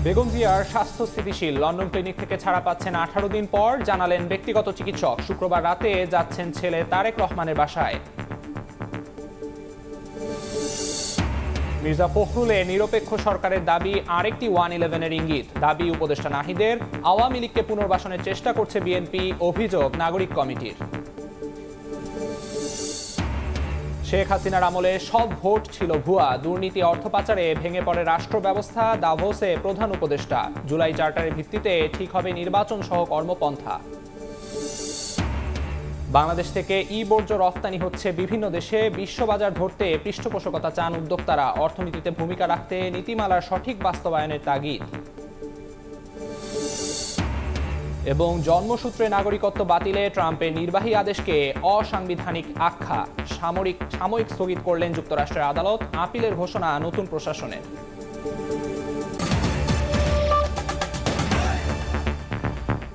বেগম জিয়ার স্বাস্থ্য স্থিতিশীল। লন্ডন ক্লিনিক থেকে ছাড়া পাচ্ছেন 18 দিন পর, জানালেন ব্যক্তিগত চিকিৎসক। শুক্রবার রাতে যাচ্ছেন ছেলে তারেক রহমানের বাসায়। মির্জা ফখরুলের নিরপেক্ষ সরকারের দাবি আরেকটি 111-এর ইঙ্গিত। দাবি উপদেষ্টা নাহিদের। আওয়ামী লীগকে পুনর্বাসনের চেষ্টা করছে বিএনপি, অভিযোগ নাগরিক কমিটির। শেখ হাসিনার আমলে সব ভোট ছিল ভুয়া, দুর্নীতি অর্থ পাচারে ভেঙে পড়ে রাষ্ট্র ব্যবস্থা, দাভোসে প্রধান উপদেষ্টা। জুলাই চার্টারের ভিত্তিতে ঠিক হবে নির্বাচন সহ কর্মপন্থা। বাংলাদেশ থেকে বর্জ্য রফতানি হচ্ছে বিভিন্ন দেশে। বিশ্ববাজার ধরতে পৃষ্ঠপোষকতা চান উদ্যোক্তারা। অর্থনীতিতে ভূমিকা রাখতে নীতিমালার সঠিক বাস্তবায়নের তাগিদ। এবং জন্মসূত্রে নাগরিকত্ব বাতিলে ট্রাম্পের নির্বাহী আদেশকে অসাংবিধানিক আখ্যা। সাময়িক স্থগিত করলেন যুক্তরাষ্ট্রের আদালত। আপিলের ঘোষণা নতুন প্রশাসনের।